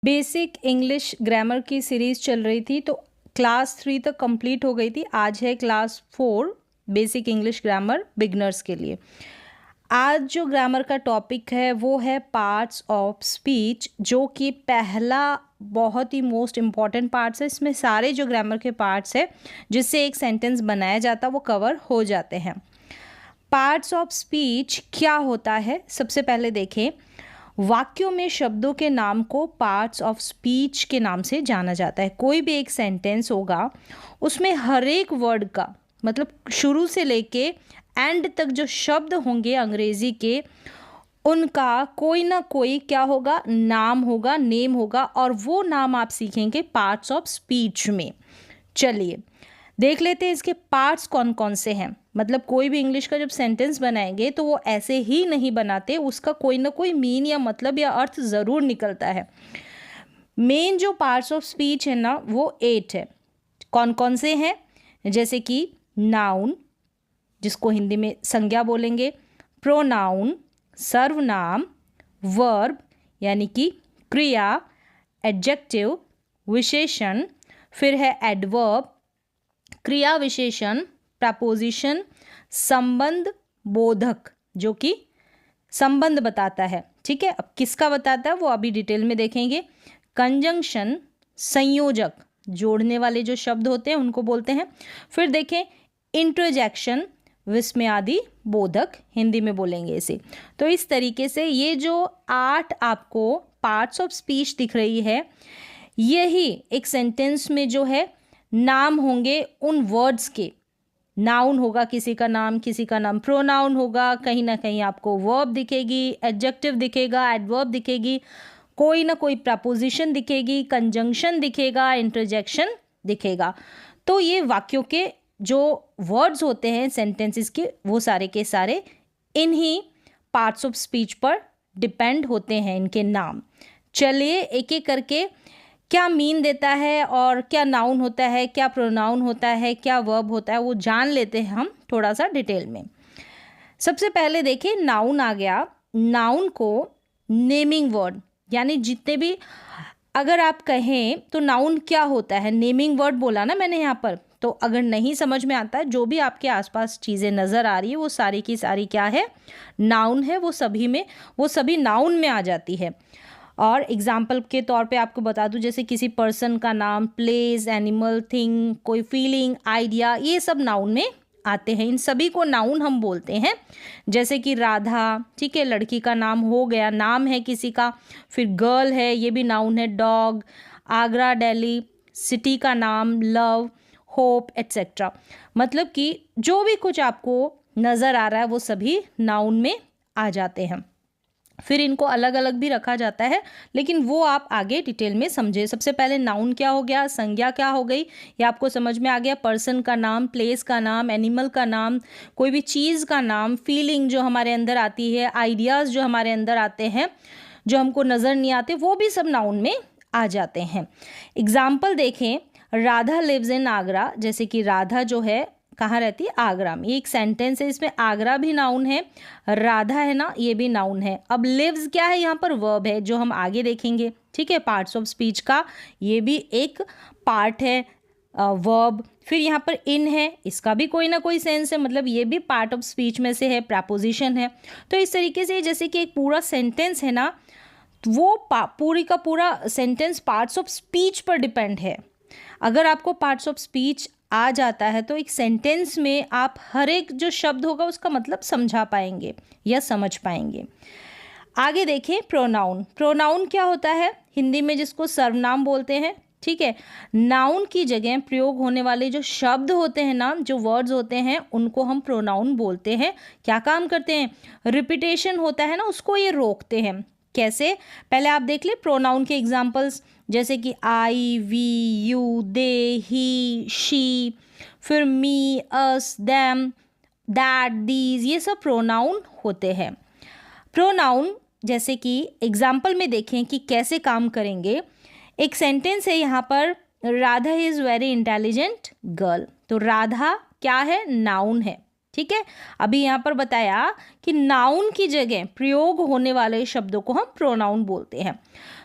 Basic English grammar की series चल रही थी, तो क्लास 3 तक कंप्लीट हो गई थी। आज है class 4 basic English grammar beginners के लिए। आज जो ग्रामर का टॉपिक है वो है पार्ट्स ऑफ स्पीच, जो कि पहला बहुत ही मोस्ट इम्पॉर्टेंट पार्ट्स है। इसमें सारे जो ग्रामर के पार्ट्स है जिससे एक सेंटेंस बनाया जाता वो कवर हो जाते हैं। पार्ट्स ऑफ स्पीच क्या होता है, सबसे पहले देखें। वाक्यों में शब्दों के नाम को पार्ट्स ऑफ स्पीच के नाम से जाना जाता है। कोई भी एक सेंटेंस होगा उसमें हर एक वर्ड का मतलब शुरू से लेके एंड तक जो शब्द होंगे अंग्रेजी के, उनका कोई ना कोई क्या होगा, नाम होगा, नेम होगा, और वो नाम आप सीखेंगे पार्ट्स ऑफ स्पीच में। चलिए देख लेते हैं इसके पार्ट्स कौन कौन से हैं। मतलब कोई भी इंग्लिश का जब सेंटेंस बनाएंगे तो वो ऐसे ही नहीं बनाते, उसका कोई ना कोई मीन या मतलब या अर्थ ज़रूर निकलता है। मेन जो पार्ट्स ऑफ स्पीच है ना वो 8 है। कौन कौन से हैं, जैसे कि नाउन, जिसको हिंदी में संज्ञा बोलेंगे, प्रोनाउन सर्वनाम, वर्ब यानी कि क्रिया, एडजेक्टिव विशेषण, फिर है एडवर्ब क्रिया विशेषण, प्रपोजिशन, संबंध बोधक जो कि संबंध बताता है। ठीक है, अब किसका बताता है वो अभी डिटेल में देखेंगे। कंजंक्शन संयोजक, जोड़ने वाले जो शब्द होते हैं उनको बोलते हैं। फिर देखें इंटरजेक्शन विस्मयादि बोधक, हिंदी में बोलेंगे इसे। तो इस तरीके से ये जो 8 आपको पार्ट्स ऑफ स्पीच दिख रही है, यही एक सेंटेंस में जो है नाम होंगे उन वर्ड्स के। नाउन होगा किसी का नाम, प्रोनाउन होगा, कहीं ना कहीं आपको वर्ब दिखेगी, एडजेक्टिव दिखेगा, एडवर्ब दिखेगी, कोई ना कोई प्रपोजिशन दिखेगी, कंजंक्शन दिखेगा, इंटरजेक्शन दिखेगा। तो ये वाक्यों के जो वर्ड्स होते हैं सेंटेंसेस के, वो सारे के सारे इन्हीं पार्ट्स ऑफ स्पीच पर डिपेंड होते हैं, इनके नाम। चलिए एक एक करके क्या मीन देता है और क्या नाउन होता है, क्या प्रोनाउन होता है, क्या वर्ब होता है, वो जान लेते हैं हम थोड़ा सा डिटेल में। सबसे पहले देखिए नाउन आ गया। नाउन को नेमिंग वर्ड, यानी जितने भी अगर आप कहें तो नाउन क्या होता है, नेमिंग वर्ड बोला ना मैंने यहाँ पर। तो अगर नहीं समझ में आता है, जो भी आपके आसपास चीज़ें नज़र आ रही है वो सारी की सारी क्या है, नाउन है। वो सभी नाउन में आ जाती है। और एग्जाम्पल के तौर पे आपको बता दूं, जैसे किसी पर्सन का नाम, प्लेस, एनिमल, थिंग, कोई फीलिंग, आइडिया, ये सब नाउन में आते हैं। इन सभी को नाउन हम बोलते हैं। जैसे कि राधा, ठीक है, लड़की का नाम हो गया, नाम है किसी का। फिर गर्ल है, ये भी नाउन है। डॉग, आगरा, दिल्ली, सिटी का नाम, लव, होप एट्सेट्रा। मतलब कि जो भी कुछ आपको नज़र आ रहा है वो सभी नाउन में आ जाते हैं। फिर इनको अलग अलग भी रखा जाता है, लेकिन वो आप आगे डिटेल में समझे। सबसे पहले नाउन क्या हो गया, संज्ञा क्या हो गई, ये आपको समझ में आ गया। पर्सन का नाम, प्लेस का नाम, एनिमल का नाम, कोई भी चीज़ का नाम, फीलिंग जो हमारे अंदर आती है, आइडियाज़ जो हमारे अंदर आते हैं जो हमको नज़र नहीं आते, वो भी सब नाउन में आ जाते हैं। एग्जाम्पल देखें, राधा लिव्स इन आगरा, जैसे कि राधा जो है कहाँ रहती है, आगरा में। ये एक सेंटेंस है, इसमें आगरा भी नाउन है, राधा है ना, ये भी नाउन है। अब लिव्स क्या है, यहाँ पर वर्ब है जो हम आगे देखेंगे। ठीक है, पार्ट्स ऑफ स्पीच का ये भी एक पार्ट है, वर्ब। फिर यहाँ पर इन है, इसका भी कोई ना कोई सेंस है, मतलब ये भी पार्ट ऑफ स्पीच में से है, प्रपोजिशन है। तो इस तरीके से जैसे कि एक पूरा सेंटेंस है ना, वो पूरी का पूरा सेंटेंस पार्ट्स ऑफ स्पीच पर डिपेंड है। अगर आपको पार्ट्स ऑफ स्पीच आ जाता है तो एक सेंटेंस में आप हर एक जो शब्द होगा उसका मतलब समझा पाएंगे या समझ पाएंगे। आगे देखें प्रोनाउन। प्रोनाउन क्या होता है, हिंदी में जिसको सर्वनाम बोलते हैं। ठीक है, नाउन की जगह प्रयोग होने वाले जो शब्द होते हैं ना, जो वर्ड्स होते हैं, उनको हम प्रोनाउन बोलते हैं। क्या काम करते हैं, रिपीटेशन होता है ना उसको ये रोकते हैं। कैसे, पहले आप देख ले प्रोनाउन के एग्जाम्पल्स, जैसे कि I, we, you, they, he, she, फिर me, us, them, that, these, ये सब प्रोनाउन होते हैं। प्रोनाउन जैसे कि एग्जाम्पल में देखें कि कैसे काम करेंगे। एक सेंटेंस है यहाँ पर, Radha is very intelligent girl. तो राधा क्या है, नाउन है। ठीक है, अभी यहाँ पर बताया कि नाउन की जगह प्रयोग होने वाले शब्दों को हम प्रोनाउन बोलते हैं।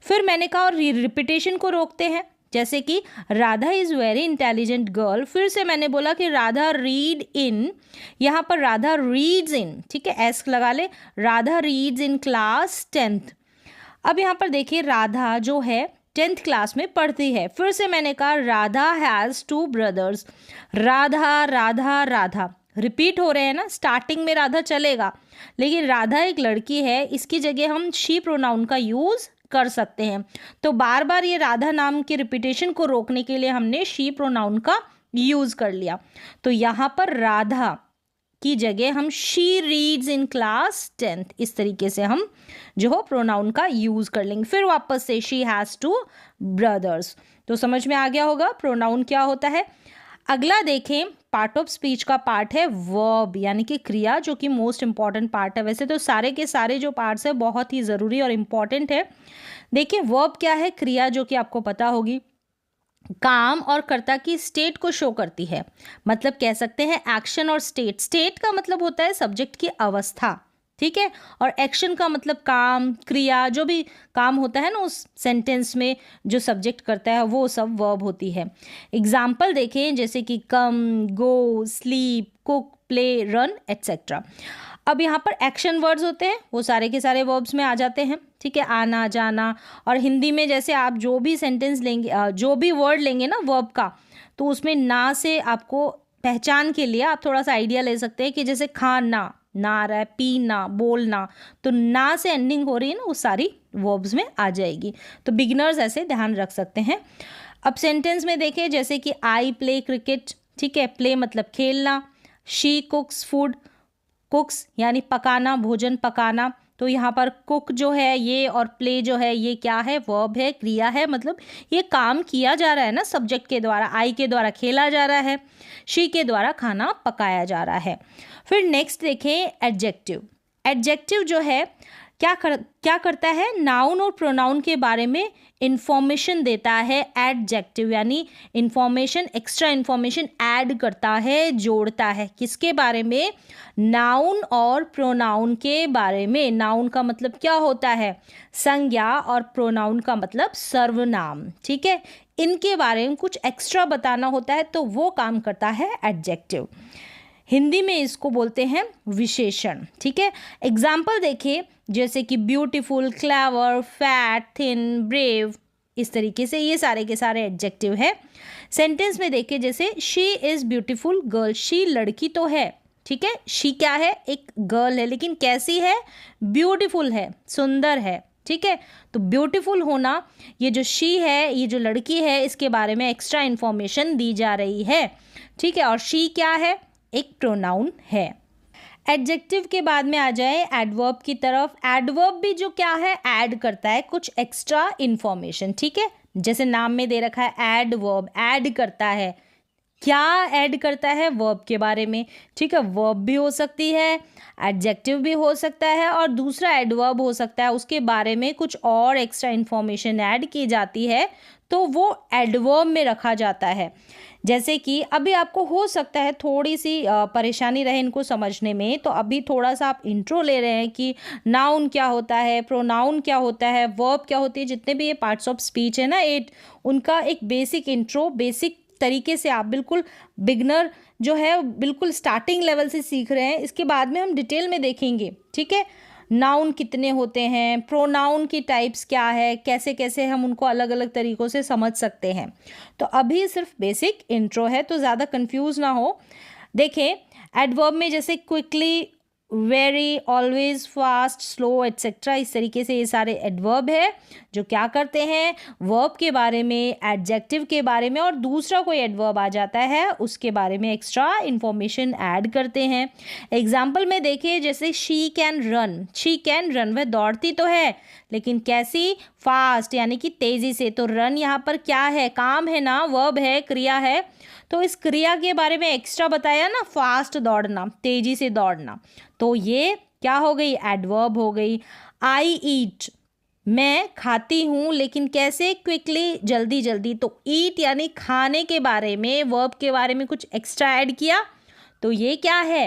फिर मैंने कहा और रिपीटेशन को रोकते हैं, जैसे कि Radha is very intelligent girl, फिर से मैंने बोला कि राधा रीड इन, यहाँ पर राधा रीड्स इन, ठीक है, एस लगा ले, Radha reads in class 10th। अब यहाँ पर देखिए राधा जो है 10th क्लास में पढ़ती है। फिर से मैंने कहा Radha has 2 brothers, Radha Radha Radha repeat हो रहे हैं ना, स्टार्टिंग में राधा चलेगा, लेकिन राधा एक लड़की है, इसकी जगह हम शी प्रोनाउन का यूज़ कर सकते हैं। तो बार बार ये राधा नाम के रिपीटेशन को रोकने के लिए हमने शी प्रोनाउन का यूज़ कर लिया। तो यहाँ पर राधा की जगह हम she reads in class 10th, इस तरीके से हम जो हो प्रोनाउन का यूज़ कर लेंगे। फिर वापस से शी हैज़ 2 ब्रदर्स। तो समझ में आ गया होगा प्रोनाउन क्या होता है। अगला देखें, पार्ट ऑफ स्पीच का पार्ट है वर्ब, यानी कि क्रिया, जो कि मोस्ट इंपॉर्टेंट पार्ट है। वैसे तो सारे के सारे जो पार्ट्स है बहुत ही ज़रूरी और इम्पॉर्टेंट है। देखिए वर्ब क्या है, क्रिया जो कि आपको पता होगी, काम और कर्ता की स्टेट को शो करती है। मतलब कह सकते हैं एक्शन और स्टेट। स्टेट का मतलब होता है सब्जेक्ट की अवस्था, ठीक है, और एक्शन का मतलब काम, क्रिया, जो भी काम होता है ना उस सेंटेंस में जो सब्जेक्ट करता है वो सब वर्ब होती है। एग्जाम्पल देखें, जैसे कि come, go, sleep, cook, play, run etcetera. अब यहाँ पर एक्शन वर्ड्स होते हैं, वो सारे के सारे वर्ब्स में आ जाते हैं, ठीक है, आना जाना। और हिंदी में जैसे आप जो भी सेंटेंस लेंगे, जो भी वर्ड लेंगे ना वर्ब का, तो उसमें ना से आपको पहचान के लिए आप थोड़ा सा आइडिया ले सकते हैं कि जैसे खाना ना आ रहा है, पीना, बोलना, तो ना से एंडिंग हो रही है ना, वो सारी वर्ब्स में आ जाएगी। तो बिगिनर्स ऐसे ध्यान रख सकते हैं। अब सेंटेंस में देखें, जैसे कि आई प्ले क्रिकेट, ठीक है, प्ले मतलब खेलना, शी कुक्स फूड, कुक्स यानी पकाना, भोजन पकाना। तो यहाँ पर कुक जो है ये और प्ले जो है ये क्या है, वर्ब है, क्रिया है, मतलब ये काम किया जा रहा है ना सब्जेक्ट के द्वारा। आई के द्वारा खेला जा रहा है, शी के द्वारा खाना पकाया जा रहा है। फिर नेक्स्ट देखें एडजेक्टिव। एडजेक्टिव जो है क्या करता है, नाउन और प्रोनाउन के बारे में इंफॉर्मेशन देता है। एडजेक्टिव यानी इंफॉर्मेशन, एक्स्ट्रा इंफॉर्मेशन ऐड करता है, जोड़ता है, किसके बारे में, नाउन और प्रोनाउन के बारे में। नाउन का मतलब क्या होता है, संज्ञा, और प्रोनाउन का मतलब सर्वनाम, ठीक है, इनके बारे में कुछ एक्स्ट्रा बताना होता है, तो वो काम करता है एडजेक्टिव। हिंदी में इसको बोलते हैं विशेषण, ठीक है। एग्जाम्पल देखिए, जैसे कि beautiful, clever, fat, thin, brave, इस तरीके से ये सारे के सारे एडजेक्टिव है। सेंटेंस में देखिए, जैसे she is beautiful girl, she लड़की तो है, ठीक है, शी क्या है, एक गर्ल है, लेकिन कैसी है, ब्यूटीफुल है, सुंदर है, ठीक है। तो ब्यूटीफुल होना, ये जो शी है, ये जो लड़की है, इसके बारे में एक्स्ट्रा इन्फॉर्मेशन दी जा रही है, ठीक है। और शी क्या है, एक प्रोनाउन है। एडजेक्टिव के बाद में आ जाए एडवर्ब की तरफ। एडवर्ब भी जो क्या है, ऐड करता है कुछ एक्स्ट्रा इन्फॉर्मेशन, ठीक है। जैसे नाम में दे रखा है एडवर्ब, ऐड करता है, क्या ऐड करता है, वर्ब के बारे में, ठीक है। वर्ब भी हो सकती है, एडजेक्टिव भी हो सकता है, और दूसरा एडवर्ब हो सकता है, उसके बारे में कुछ और एक्स्ट्रा इन्फॉर्मेशन ऐड की जाती है, तो वो एडवर्ब में रखा जाता है। जैसे कि अभी आपको हो सकता है थोड़ी सी परेशानी रहे इनको समझने में, तो अभी थोड़ा सा आप इंट्रो ले रहे हैं कि नाउन क्या होता है, प्रोनाउन क्या होता है, वर्ब क्या होती है, जितने भी ये पार्ट्स ऑफ स्पीच है ना 8, उनका एक बेसिक इंट्रो, बेसिक तरीके से आप बिल्कुल बिगनर जो है बिल्कुल स्टार्टिंग लेवल से सीख रहे हैं। इसके बाद में हम डिटेल में देखेंगे, ठीक है, नाउन कितने होते हैं, प्रोनाउन की टाइप्स क्या है, कैसे कैसे हम उनको अलग अलग तरीक़ों से समझ सकते हैं। तो अभी सिर्फ बेसिक इंट्रो है, तो ज़्यादा कंफ्यूज ना हो। देखें एडवर्ब में जैसे quickly, very, always, fast, slow etcetera, इस तरीके से ये सारे एडवर्ब है जो क्या करते हैं, वर्ब के बारे में, एडजेक्टिव के बारे में, और दूसरा कोई एडवर्ब आ जाता है उसके बारे में एक्स्ट्रा इन्फॉर्मेशन ऐड करते हैं। एग्जाम्पल में देखिए, जैसे she can run, she can run, वह दौड़ती तो है लेकिन कैसी, फास्ट यानी कि तेज़ी से। तो रन यहाँ पर क्या है, काम है ना, वर्ब है, क्रिया है, तो इस क्रिया के बारे में एक्स्ट्रा बताया ना, फास्ट दौड़ना, तेज़ी से दौड़ना, तो ये क्या हो गई, एडवर्ब हो गई। आई ईट, मैं खाती हूँ, लेकिन कैसे, क्विकली, जल्दी जल्दी। तो ईट यानी खाने के बारे में, वर्ब के बारे में कुछ एक्स्ट्रा ऐड किया, तो ये क्या है,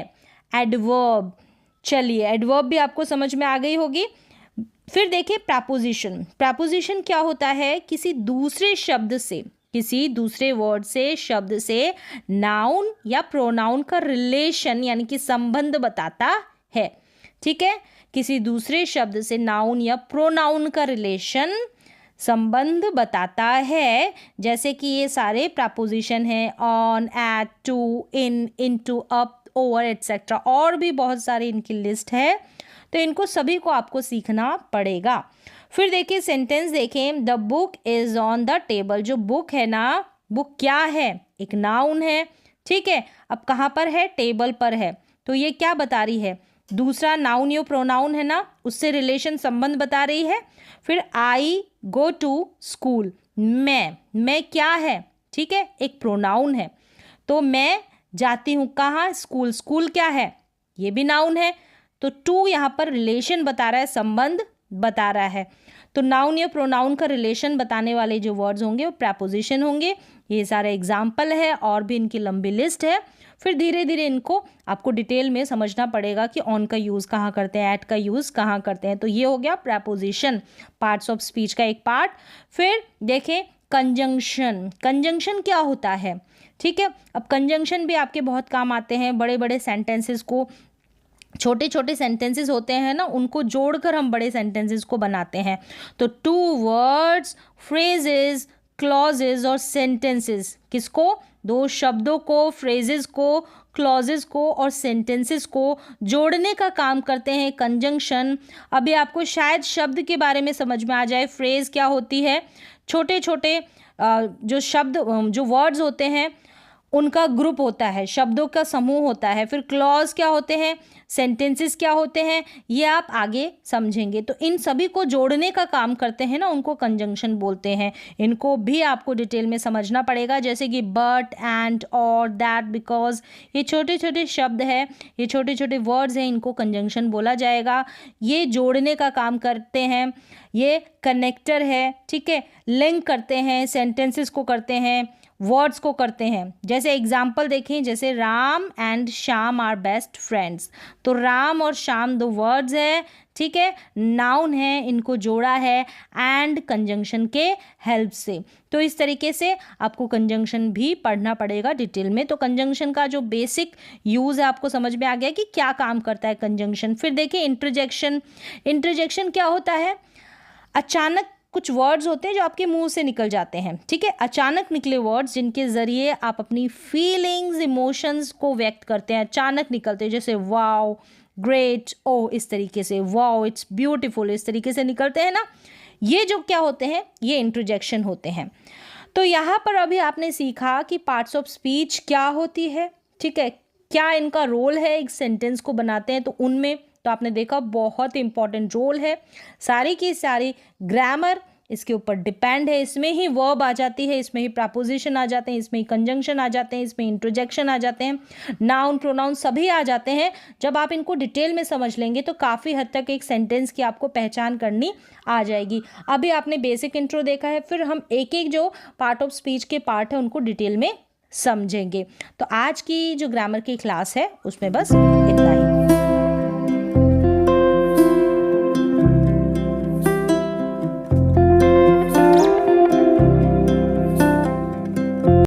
एडवर्ब। चलिए एडवर्ब भी आपको समझ में आ गई होगी। फिर देखिए प्रपोजिशन। प्रपोजिशन क्या होता है? किसी दूसरे शब्द से, किसी दूसरे वर्ड से, शब्द से नाउन या प्रोनाउन का रिलेशन यानी कि संबंध बताता है। ठीक है, किसी दूसरे शब्द से नाउन या प्रोनाउन का रिलेशन, संबंध बताता है। जैसे कि ये सारे प्रपोजिशन हैं, on, at, to, in, into, up, over etcetera, और भी बहुत सारी इनकी लिस्ट है। तो इनको सभी को आपको सीखना पड़ेगा। फिर देखिए सेंटेंस देखें, the book is on the table. जो बुक है ना, बुक क्या है? एक नाउन है। ठीक है, अब कहाँ पर है? टेबल पर है। तो ये क्या बता रही है? दूसरा नाउन या प्रोनाउन है ना, उससे रिलेशन, संबंध बता रही है। फिर आई गो टू स्कूल। मैं क्या है? ठीक है, एक प्रोनाउन है। तो मैं जाती हूँ कहाँ? स्कूल। स्कूल क्या है? ये भी नाउन है। तो टू यहाँ पर रिलेशन बता रहा है, संबंध बता रहा है। तो नाउन या प्रोनाउन का रिलेशन बताने वाले जो वर्ड्स होंगे वो प्रपोजिशन होंगे। ये सारे एग्जाम्पल है, और भी इनकी लंबी लिस्ट है। फिर धीरे धीरे इनको आपको डिटेल में समझना पड़ेगा कि ऑन का यूज़ कहाँ करते हैं, एट का यूज़ कहाँ करते हैं। तो ये हो गया प्रपोजिशन, पार्ट्स ऑफ स्पीच का एक पार्ट। फिर देखें कंजंक्शन। कंजंक्शन क्या होता है? ठीक है, अब कंजंक्शन भी आपके बहुत काम आते हैं। बड़े बड़े सेंटेंसेस को, छोटे छोटे सेंटेंसेस होते हैं ना, उनको जोड़कर हम बड़े सेंटेंसेस को बनाते हैं। तो टू वर्ड्स, फ्रेजेस, क्लॉजेस और सेंटेंसेस, किसको? दो शब्दों को, फ्रेजेस को, क्लॉजेस को और सेंटेंसेस को जोड़ने का काम करते हैं कंजंक्शन। अभी आपको शायद शब्द के बारे में समझ में आ जाए। फ्रेज क्या होती है? छोटे छोटे जो शब्द, जो वर्ड्स होते हैं उनका ग्रुप होता है, शब्दों का समूह होता है। फिर क्लॉज क्या होते हैं? सेंटेंसेस क्या होते हैं? ये आप आगे समझेंगे। तो इन सभी को जोड़ने का काम करते हैं ना, उनको कंजंक्शन बोलते हैं। इनको भी आपको डिटेल में समझना पड़ेगा, जैसे कि बट, एंड, और, दैट, बिकॉज। ये छोटे छोटे शब्द हैं, ये छोटे छोटे वर्ड्स हैं, इनको कंजंक्शन बोला जाएगा। ये जोड़ने का काम करते हैं, ये कनेक्टर है। ठीक है, लिंक करते हैं, सेंटेंसेस को करते हैं, वर्ड्स को करते हैं। जैसे एग्जाम्पल देखें, जैसे Ram and Shyam are best friends. तो राम और श्याम दो वर्ड्स है। ठीक है, नाउन है, इनको जोड़ा है एंड कंजंक्शन के हेल्प से। तो इस तरीके से आपको कंजंक्शन भी पढ़ना पड़ेगा डिटेल में। तो कंजंक्शन का जो बेसिक यूज़ है आपको समझ में आ गया कि क्या काम करता है कंजंक्शन। फिर देखिए इंटरजेक्शन। इंटरजेक्शन क्या होता है? अचानक कुछ वर्ड्स होते हैं जो आपके मुंह से निकल जाते हैं। ठीक है, अचानक निकले वर्ड्स जिनके ज़रिए आप अपनी फीलिंग्स, इमोशंस को व्यक्त करते हैं, अचानक निकलते हैं। जैसे वाओ, ग्रेट, ओ, इस तरीके से, वाओ, इट्स ब्यूटीफुल, इस तरीके से निकलते हैं ना। ये जो क्या होते हैं? ये इंटरजेक्शन होते हैं। तो यहाँ पर अभी आपने सीखा कि पार्ट्स ऑफ स्पीच क्या होती है। ठीक है, क्या इनका रोल है एक सेंटेंस को बनाते हैं तो उनमें, तो आपने देखा बहुत इंपॉर्टेंट रोल है। सारी की सारी ग्रामर इसके ऊपर डिपेंड है। इसमें ही वर्ब आ जाती है, इसमें ही प्रपोजिशन आ जाते हैं, इसमें ही कंजंक्शन आ जाते हैं, इसमें इंटरजेक्शन आ जाते हैं, नाउन, प्रोनाउन सभी आ जाते हैं। जब आप इनको डिटेल में समझ लेंगे तो काफ़ी हद तक एक सेंटेंस की आपको पहचान करनी आ जाएगी। अभी आपने बेसिक इंट्रो देखा है, फिर हम एक एक जो पार्ट ऑफ स्पीच के पार्ट है उनको डिटेल में समझेंगे। तो आज की जो ग्रामर की क्लास है उसमें बस इतना ही।